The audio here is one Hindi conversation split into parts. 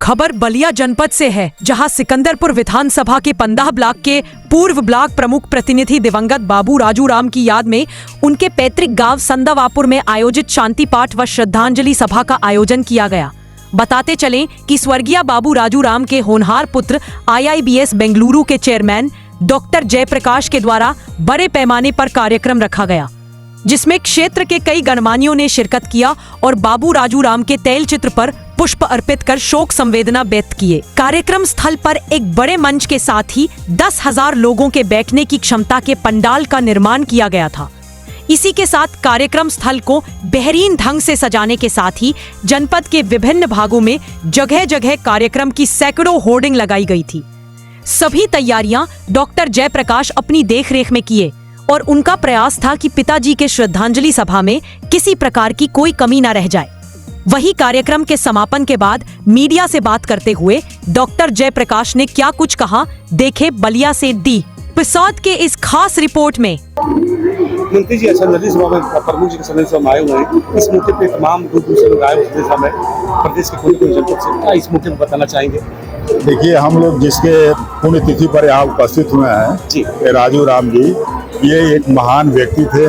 खबर बलिया जनपद से है, जहां सिकंदरपुर विधानसभा के पंदाह ब्लॉक के पूर्व ब्लॉक प्रमुख प्रतिनिधि दिवंगत बाबू राजू राम की याद में उनके पैतृक गांव संदावापुर में आयोजित शांति पाठ व श्रद्धांजलि सभा का आयोजन किया गया। बताते चलें कि स्वर्गीय बाबू राजू राम के होनहार पुत्र IIBS बेंगलुरु के चेयरमैन डॉक्टर जयप्रकाश के द्वारा बड़े पैमाने पर कार्यक्रम रखा गया, जिसमें क्षेत्र के कई गणमान्यों ने शिरकत किया और बाबू राजू राम के तैल चित्र पर पुष्प अर्पित कर शोक संवेदना व्यक्त किए। कार्यक्रम स्थल पर एक बड़े मंच के साथ ही 10,000 लोगों के बैठने की क्षमता के पंडाल का निर्माण किया गया था। इसी के साथ कार्यक्रम स्थल को बेहतरीन ढंग से सजाने के साथ ही जनपद के विभिन्न भागों में जगह जगह कार्यक्रम की सैकड़ों होर्डिंग लगाई गई थी। सभी तैयारियां डॉक्टर जयप्रकाश अपनी देखरेख में किए और उनका प्रयास था कि पिताजी के श्रद्धांजलि सभा में किसी प्रकार की कोई कमी न रह जाए। वही कार्यक्रम के समापन के बाद मीडिया से बात करते हुए डॉक्टर जयप्रकाश ने क्या कुछ कहा, देखे बलिया से डी पिसौद के इस खास रिपोर्ट में। मंत्री जी श्रद्धांजलि सभा में प्रमुख जी के संदेश में आए हुए हैं। इस मौके पे तमाम दूसरे लोग आए हुए हैं प्रदेश के कोई जनपद से, क्या इस मौके पर बताना चाहेंगे? देखिए, हम लोग जिसके पुण्यतिथि पर यहाँ उपस्थित हुए हैं, राजू राम जी, ये एक महान व्यक्ति थे।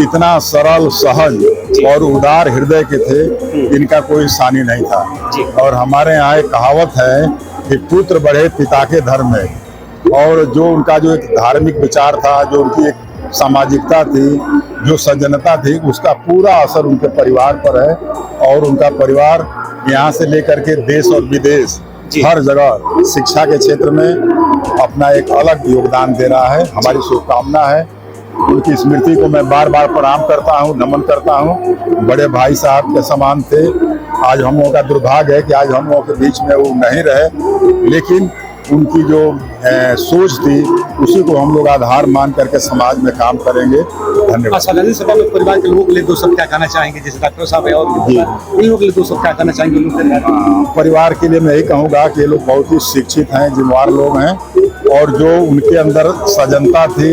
इतना सरल, सहज और उदार हृदय के थे, इनका कोई सानी नहीं था। और हमारे यहाँ एक कहावत है कि पुत्र बढ़े पिता के धर्म में, और जो उनका जो एक धार्मिक विचार था, जो उनकी एक सामाजिकता थी, जो सज्जनता थी, उसका पूरा असर उनके परिवार पर है। और उनका परिवार यहाँ से लेकर के देश और विदेश हर जगह शिक्षा के क्षेत्र में अपना एक अलग योगदान दे रहा है। हमारी शुभकामना है, उनकी स्मृति को मैं बार बार प्रणाम करता हूँ, नमन करता हूँ। बड़े भाई साहब के समान थे। आज हम लोगों का दुर्भाग्य है कि आज हम लोगों के बीच में वो नहीं रहे, लेकिन उनकी जो सोच थी उसी को हम लोग आधार मान करके समाज में काम करेंगे। धन्यवाद। श्रद्धांजलि सभा में परिवार के लोगों के लिए दो शब्द क्या कहना चाहेंगे? जैसे डॉक्टर साहब है और इन लोगों के लिए दो शब्द क्या कहना चाहेंगे? परिवार के लिए मैं यही कहूँगा कि ये लोग बहुत ही शिक्षित हैं, जिम्मेवार लोग हैं, और जो उनके अंदर सजनता थी,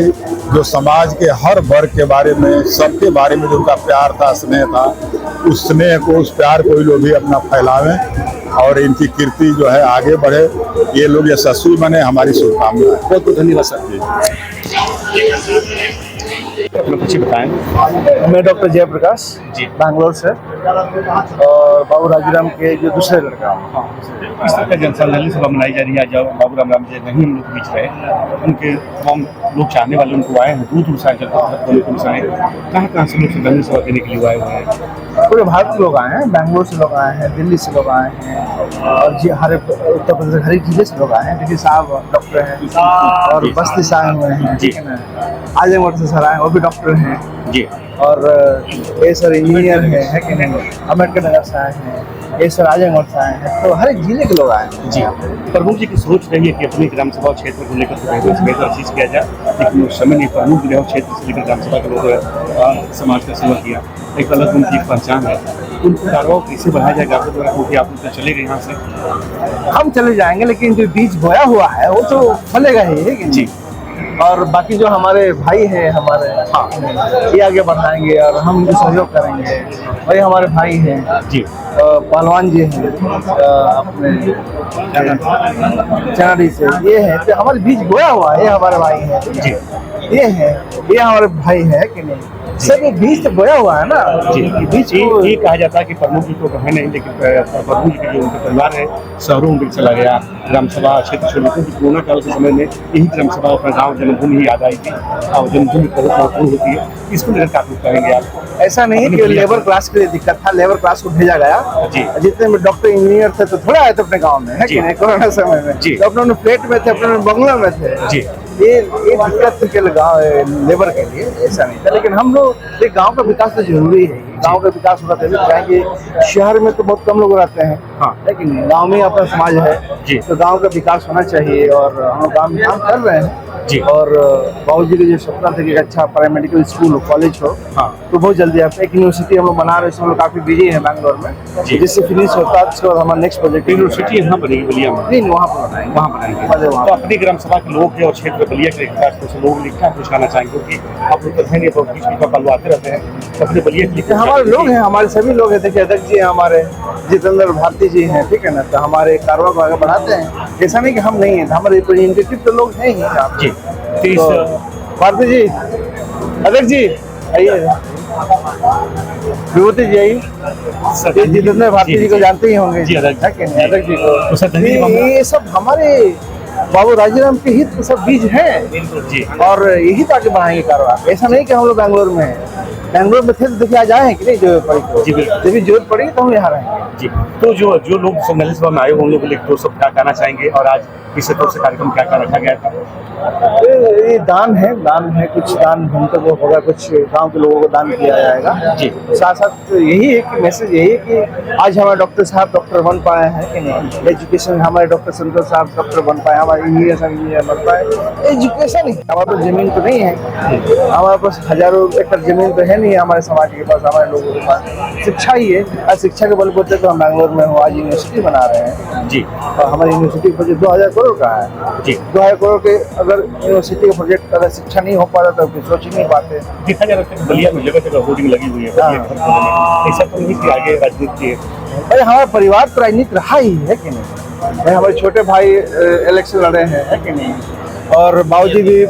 जो समाज के हर वर्ग के बारे में, सबके बारे में जो उनका प्यार था, स्नेह था, उस स्नेह को, उस प्यार को ये लोग भी अपना फैलावें और इनकी कीर्ति जो है आगे बढ़े। ये लोग यशस्वी बने, हमारी शुभकामना है। बहुत बहुत धन्यवाद सर। अपना कुछ बताएं। मैं डॉक्टर जयप्रकाश जी, बैंगलोर से, और बाबू राजू राम के जो दूसरे लड़का। इस तरह का श्रद्धांजलि सभा मनाई जा रही है। जब बाबू राम जी नहीं हम लोग के बीच रहे, उनके तमाम लोग चाहने वाले उनको आए हैं, दूर दूर से आए, कहाँ से लोग श्रद्धांजलि सभा देने के लिए आए हुए हैं? पूरे भारत के लोग आए हैं, बैंगलोर से लोग आए हैं, दिल्ली से लोग आए हैं, और हर उत्तर प्रदेश हर एक जिले से लोग आए हैं। दिल्ली साहब डॉक्टर हैं, और बस्ती से आए हुए हैं, ठीक है ना, आजमगढ़ से सर आए, वो भी डॉक्टर हैं जी, और ये सर इंजीनियर है कि नहीं, अम्बेडकर नगर से आए हैं, ये सर आजमगढ़ से आए हैं। तो हर एक जिले के लोग आए हैं जी। प्रमुख जी की सोच रही है कि अपनी ग्राम सभा क्षेत्र को लेकर बेहतर चीज़ किया जाए, लेकिन उस समय नहीं, प्रमुख जो क्षेत्र से लेकर ग्राम सभा के लोग समाज का सेवा किया, एक अलग उनकी एक पहचान है। उनको कार्रवाई कैसे बढ़ाया जाएगा आपके द्वारा, क्योंकि आप उनका चले गए यहाँ से? हम चले जाएंगे, लेकिन जो बीज बोया हुआ है वो तो फलेगा ही है जी। और बाकी जो हमारे भाई हैं, हमारे ये आगे बढ़ाएंगे और हम भी सहयोग करेंगे। वही हमारे भाई हैं जी, पहलवान जी हैं अपने चनाडी से, ये है तो हमारे बीच बोया हुआ है, ये हमारे भाई हैं जी, ये है, ये हमारे भाई है कि नहीं सर, ये बीज तो बोया हुआ है ना जी। बीज ये कहा जाता है कि प्रमुख जी तो है नहीं, लेकिन प्रमुख जी जो उनका परिवार है शहरों में चला गया, ग्राम सभा क्षेत्र छोड़ने, क्योंकि कोरोना काल के समय में यही ग्राम सभा अपना गाँव जन्मभूमि ही याद आई थी, और जन्मभूमि बहुत महत्वपूर्ण होती है। इसको लेकर काफी करेंगे आप? ऐसा नहीं है कि लेबर क्लास के लिए दिक्कत था, लेबर क्लास को भेजा गया जी। जितने में डॉक्टर इंजीनियर थे तो थोड़ा आए थे अपने गाँव में, है कि नहीं, कोरोना समय में जी, तो अपने फ्लैट में थे, अपने बंगला में थे जी। ये दिक्कत थी गाँव लेबर के लिए, ऐसा नहीं था। लेकिन हम लोग गाँव का विकास तो जरूरी है, गाँव का विकास होना चाहिए। चाहे शहर में तो बहुत कम लोग रहते हैं, लेकिन गाँव में अपना समाज है जी, तो गाँव का विकास होना चाहिए, और हम गाँव में काम कर रहे हैं। जी। और बाबूजी के जो सपना था कि एक अच्छा पैरामेडिकल स्कूल हो, कॉलेज हो, हाँ। तो बहुत जल्दी आप एक यूनिवर्सिटी हम लोग बना रहे हैं, इसमें हम लोग काफी बिजी हैं बैंगलोर में, जी। जिससे फिनिश होता है उसके बाद हमारा नेक्स्ट प्रोजेक्ट यूनिवर्सिटी यहाँ बनेगी बलिया में, नहीं वहाँ पर बनाएंगे, वहाँ बनाएंगे। पहले वहाँ तो अपनी ग्राम सभा के लोग हैं और क्षेत्र बलिया के खास तौर से लोग लिखना पूछना चाहेंगे, क्योंकि आप लोग तो है नहीं, बीच बीच में बलवाते रहते हैं, तो अपने बलिया के लिए हमारे लोग हैं, हमारे सभी लोग हैं। देखिए अध्यक्ष जी हैं हमारे, जितेंद्र भारती जी हैं, ठीक है ना, तो हमारे कारोबार को आगे बढ़ाते हैं। ऐसा नहीं कि हम नहीं हैं, हमारे रिप्रेजेंटेटिव तो लोग हैं ही यहाँ पे। जी। तो इस तो भारती जी, अध्यक्ष जी आइए, विभूति जी आइए, ये जितेंद्र भारती जी को जानते ही होंगे, जी, अध्यक्ष। है कि नहीं? अध्यक्ष जी तो सर, को धन्यवाद। ये सब हमारे बाबू राजूराम के हित के सब बीज हैं जी। और यही तो आगे बढ़ाएंगे कारोबार। ऐसा नहीं कि हम लोग बैंगलोर में हैं, बैंगलोर में थे तो देखिए आज आए हैं कि नहीं, जरूरत पड़ी तो। जी, बिल्कुल। जब भी जरूरत पड़ेगी तो हम यहाँ रहेंगे। जी। तो जो लोग सम्मेलन सभा में आए हों, उन लोगों के लिए तो सब क्या कहना चाहेंगे, और आज इस तरह से कार्यक्रम क्या क्या रखा गया था? ये दान है, कुछ दान गंतव्य होगा, कुछ गांव के लोगों को दान किया जाएगा। जी। साथ साथ यही एक मैसेज यही है कि आज हमारे डॉक्टर साहब डॉक्टर बन पाए हैं कि नहीं, एजुकेशन हमारे डॉक्टर संतोष साहब डॉक्टर बन पाए, हमारे इंजीनियर बन पाए, एजुकेशन ही। हमारे पास जमीन तो नहीं है, हमारे पास हजारों एकड़ जमीन तो है नहीं हमारे समाज के पास, हमारे लोगों के पास शिक्षा ही है। आज शिक्षा के बलबूते तो हम बैंगलोर में हो, आज यूनिवर्सिटी बना रहे हैं। जी। और हमारी यूनिवर्सिटी का बजट 2000 करोड़ का है। जी। 2000 करोड़ के अगर यूनिवर्सिटी का प्रोजेक्ट अगर शिक्षा नहीं हो पाता तो फिर सोच ही नहीं पाते। देखा जा रहा है बलिया में जगह जगह होर्डिंग लगी हुई है, ऐसा तो नहीं कि आगे राजनीति है। भाई हमारा परिवार तो राजनीति रहा ही है कि नहीं, भाई हमारे छोटे भाई इलेक्शन लड़े हैं, है कि नहीं, और बाबूजी भी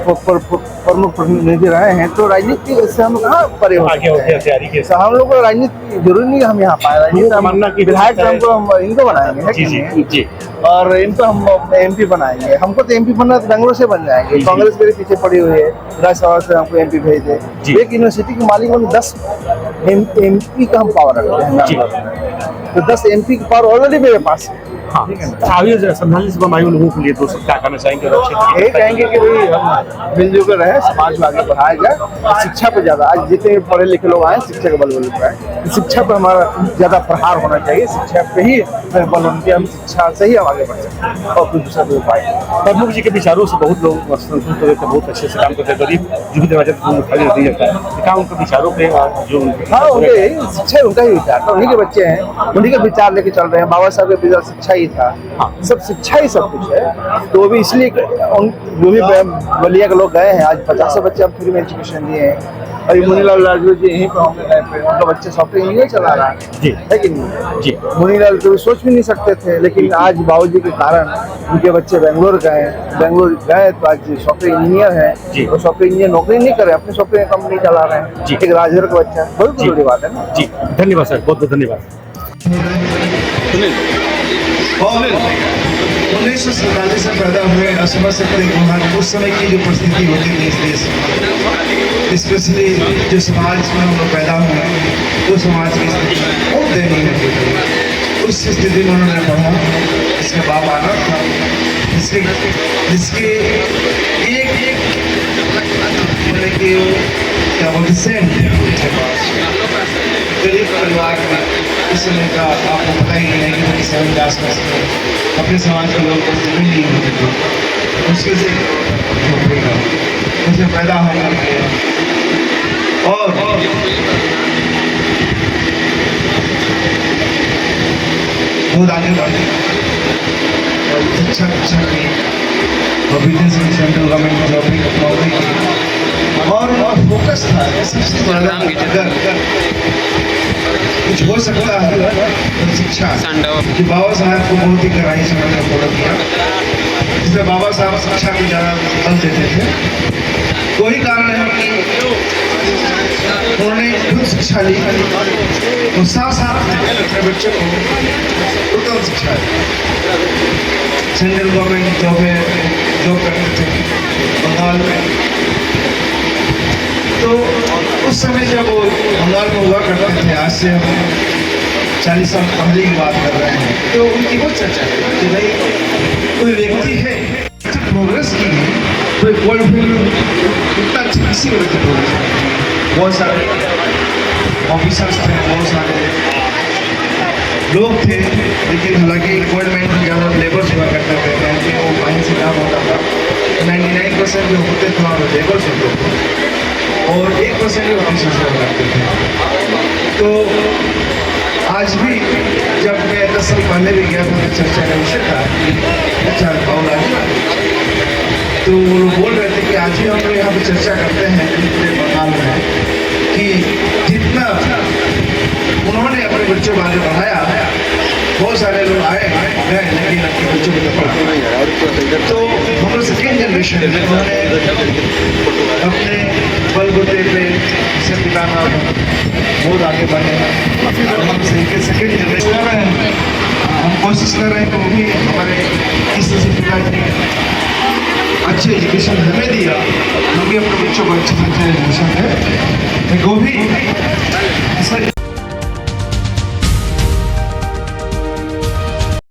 प्रमुख प्रतिनिधि रहे हैं, तो राजनीति से हम कहाँ परे हो आगे होते हैं तैयारी के हम लोग को राजनीति जरूरी नहीं है हम यहाँ पाए, राजनीति हम मानना कि विधायक हमको हम इनको बनाएंगे, है जी कि जी नहीं? जी। और इनको हम एमपी बनाएंगे। हमको तो एमपी बनना तो बेंगलोर से बन जाएंगे, जी। कांग्रेस मेरे पीछे पड़ी हुई है, राज्यसभा से हमको एमपी भेज दे। जी। एक यूनिवर्सिटी के मालिक में 10 एमपी का हम पावर रखते हैं जी। बेंगलोर में। तो 10 एमपी की पावर ऑलरेडी मेरे पास है। हाँ, ठीक है ना? आगे सम्मेलन सभा में आए लोगों के लिए तो सब क्या कहना चाहेंगे? यही कहेंगे कि भाई हम मिलजुल कर रहे, समाज को आगे बढ़ाया जाए, शिक्षा पे ज्यादा, आज जितने पढ़े लिखे लोग आए शिक्षा के बल पर आए, शिक्षा पे हमारा ज्यादा प्रहार होना चाहिए, शिक्षा पे ही बल होना चाहिए, हम शिक्षा से ही हम आगे बढ़ सकते हैं और कुछ दूसरा कोई उपाय नहीं। प्रमुख जी के विचारों से बहुत लोग संतुष्ट होते हैं, बहुत अच्छे से काम करते हैं, गरीब जो भी दरवाजा खाली नहीं जाता है, क्या उनके विचारों पे जो हाँ उनके शिक्षा उनका ही विचार था, उन्हीं के बच्चे हैं, उन्हीं के विचार लेके चल रहे हैं। बाबा साहब के विचार शिक्षा ही था, सब शिक्षा ही सब कुछ है। तो वो भी इसलिए जो भी बलिया के लोग गए हैं, आज 50 बच्चे हम फ्री में एजुकेशन दिए हैं। और ये मुनीलाल लालजू जी यहीं पर होंगे गए पे, उनका बच्चे सॉफ्टवेयर इंजीनियर चला रहा जी। है कि नहीं? जी। मुनीलाल तो सोच भी नहीं सकते थे, लेकिन आज बाबूजी के कारण उनके बच्चे बेंगलोर गए तो आज सॉफ्टवेयर इंजीनियर है। जी। वो सॉफ्टवेयर इंजीनियर नौकरी नहीं करे, अपनी सॉफ्टवेयर कंपनी चला रहे हैं। जी। एक राजभर का बच्चा है, बहुत जी। बड़ी बात है ना। जी, धन्यवाद सर, बहुत बहुत धन्यवाद। और 1947 में पैदा हुए असमर्थ सत्य कुमार, उस समय की जो परिस्थिति होती थी इस देश में, स्पेशली जो समाज में हम लोग पैदा हुए, वो समाज की स्थिति बहुत दयनीय होती थी। उस स्थिति में उन्होंने पढ़ा, इसके बाप आना था, जिसके एक मैंने कि क्या बोलते सेंट गरीब परिवार में उस समय का आपको पता ही नहीं है कि वो किस समय के आसपास अपने समाज के लोग जमीन नहीं होते थे, मुश्किल से झोपड़ी का उसमें पैदा होना और बहुत आगे बढ़े और अच्छा की और बिजनेस में सेंट्रल गवर्नमेंट में नौकरी की और फोकस था सबसे बड़ा अगर कुछ हो सकता है तो शिक्षा, कि बाबा साहब को बहुत ही गहराई से मैंने फॉलो किया, इसलिए बाबा साहब शिक्षा को ज़्यादा बल देते थे। कोई कारण है कि उन्होंने खुद शिक्षा ली और साथ साथ अपने बच्चों को उत्तम शिक्षा दी। सेंट्रल गवर्नमेंट जॉब करते थे बंगाल में, तो उस समय जब वो बंगाल में हुआ करते थे, आज से हम 40 साल पहले की बात कर रहे हैं, तो उनकी वो चर्चा है कि भाई कोई व्यक्ति है प्रोग्रेस की है, कोई वर्ल्ड फील्ड इतना अच्छा किसी वजह से प्रोग्रेस, बहुत सारे ऑफिसर्स थे, बहुत सारे लोग थे, लेकिन हालांकि कोल माइन में ज़्यादा लेबर्स हुआ करते थे, क्योंकि वो माइन से काम होता था। 99% जो होते थे वहाँ लेबर्स होते थे और 1% ही ऑफिसर्स हुआ करते थे। तो आज भी जब मैं 10 साल पहले भी गया था, चर्चा का विषय था अच्छा कौन आज, तो वो लोग बोल रहे थे कि आज भी हम लोग यहाँ पे चर्चा करते हैं पूरे बंगाल में कि जितना उन्होंने अपने बच्चों को आगे बढ़ाया, बहुत सारे लोग आए गए लेकिन अपने बच्चों को पढ़ा। तो हम लोग सेकेंड जनरेशन में उन्होंने अपने बलबूते पे से पिताना बहुत आगे बढ़े हैं। हम सेकेंड जनरेशन में हम कोशिश कर रहे हैं कि वो भी हमारे इस पिताजी अच्छे एजुकेशन हमें दिया, क्योंकि अपने बच्चों को अच्छे एजुकेशन है। वो भी